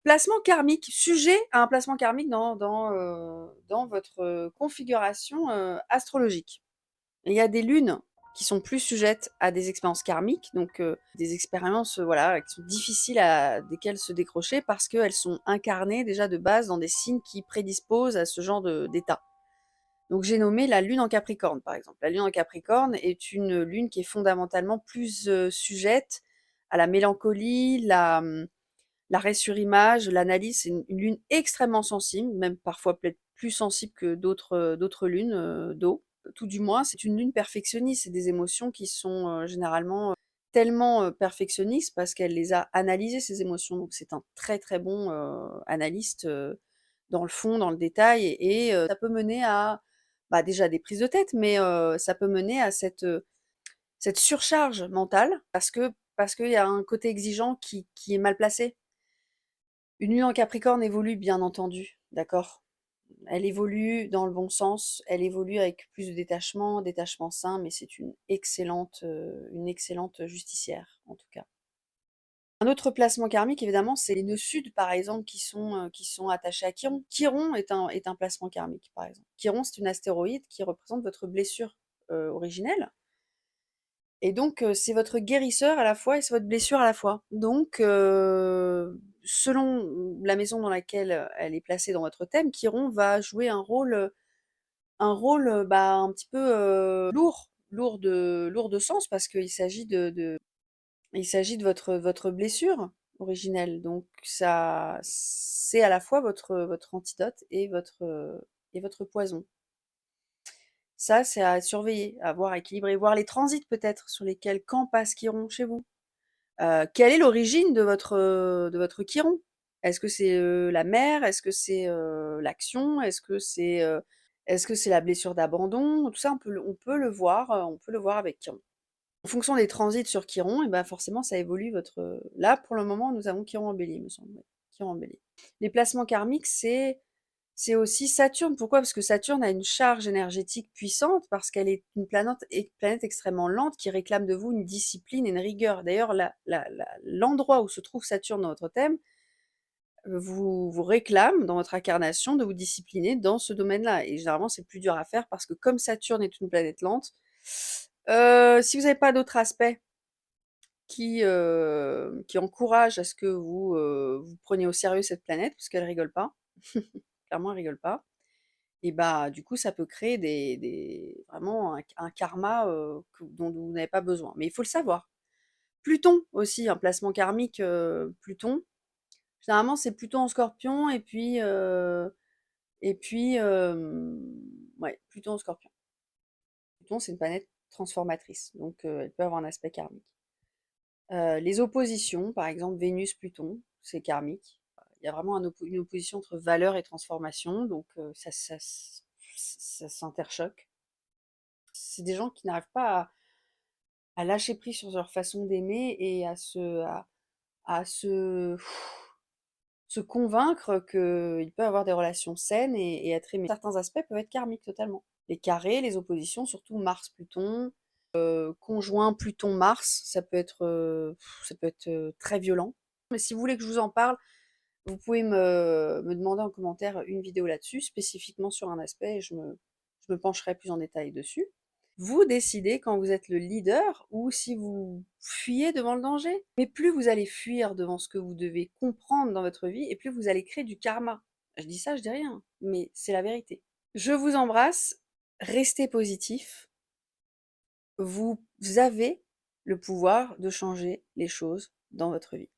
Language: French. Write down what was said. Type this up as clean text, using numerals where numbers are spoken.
Placement karmique, sujet à un placement karmique dans votre, configuration, astrologique. Il y a des lunes qui sont plus sujettes à des expériences karmiques, donc des expériences, voilà, qui sont difficiles desquelles se décrocher parce qu'elles sont incarnées déjà de base dans des signes qui prédisposent à ce genre d'état. Donc j'ai nommé la lune en Capricorne, par exemple. La lune en Capricorne est une lune qui est fondamentalement plus, sujette à la mélancolie, l'arrêt sur image, l'analyse. C'est une lune extrêmement sensible, même parfois peut-être plus sensible que d'autres lunes, d'eau. Tout du moins, c'est une lune perfectionniste. C'est des émotions qui sont, généralement, tellement, perfectionnistes parce qu'elle les a analysées ces émotions. Donc c'est un très, très bon, analyste, dans le fond, dans le détail et ça peut mener à, bah, déjà des prises de tête, mais ça peut mener à cette surcharge mentale parce qu'il y a un côté exigeant qui est mal placé. Une lune en Capricorne évolue bien entendu, d'accord? Elle évolue dans le bon sens, elle évolue avec plus de détachement, détachement sain, mais c'est une excellente justicière, en tout cas. Un autre placement karmique, évidemment, c'est les nœuds sud, par exemple, qui sont attachés à Chiron. Chiron est un placement karmique, par exemple. Chiron, c'est une astéroïde qui représente votre blessure originelle. Et donc, c'est votre guérisseur à la fois et c'est votre blessure à la fois. Donc, selon la maison dans laquelle, elle est placée dans votre thème, Chiron va jouer un rôle, bah, un petit peu, lourd de sens parce qu'il s'agit il s'agit de votre blessure originelle. Donc ça c'est à la fois votre antidote et votre poison. Ça, c'est à surveiller, à voir, à équilibrer, voir les transits peut-être sur lesquels quand passe Chiron chez vous. Quelle est l'origine de votre chiron? Est-ce que c'est, la mer? Est-ce que c'est, l'action? Est-ce que c'est la blessure d'abandon? Tout ça, on peut le voir avec Chiron. En fonction des transits sur Chiron et bah, forcément ça évolue là, pour le moment, nous avons Chiron en Bélier, il me semble, ouais. Chiron en Bélier. Les placements karmiques, c'est aussi Saturne. Pourquoi? Parce que Saturne a une charge énergétique puissante, parce qu'elle est une planète extrêmement lente qui réclame de vous une discipline et une rigueur. D'ailleurs, l'endroit où se trouve Saturne dans votre thème vous réclame dans votre incarnation de vous discipliner dans ce domaine-là. Et généralement, c'est plus dur à faire parce que comme Saturne est une planète lente, si vous n'avez pas d'autres aspects qui encouragent à ce que vous preniez au sérieux cette planète, parce qu'elle rigole pas, clairement elle rigole pas. Et bah, du coup, ça peut créer vraiment un karma, dont vous n'avez pas besoin. Mais il faut le savoir. Pluton aussi, un placement karmique, Pluton. Généralement, c'est Pluton en Scorpion ouais, Pluton en Scorpion. Pluton, c'est une planète transformatrice, donc elle peut avoir un aspect karmique. Les oppositions, par exemple Vénus-Pluton, c'est karmique. Il y a vraiment une opposition entre valeur et transformation, donc ça s'interchoque. C'est des gens qui n'arrivent pas à lâcher prise sur leur façon d'aimer et à se convaincre qu'ils peuvent avoir des relations saines et être aimés. Certains aspects peuvent être karmiques totalement. Les carrés, les oppositions, surtout Mars-Pluton, conjoint Pluton-Mars, ça peut être très violent. Mais si vous voulez que je vous en parle, vous pouvez me demander en commentaire une vidéo là-dessus, spécifiquement sur un aspect, et je me pencherai plus en détail dessus. Vous décidez quand vous êtes le leader ou si vous fuyez devant le danger. Mais plus vous allez fuir devant ce que vous devez comprendre dans votre vie, et plus vous allez créer du karma. Je dis ça, je dis rien, mais c'est la vérité. Je vous embrasse, restez positif. Vous avez le pouvoir de changer les choses dans votre vie.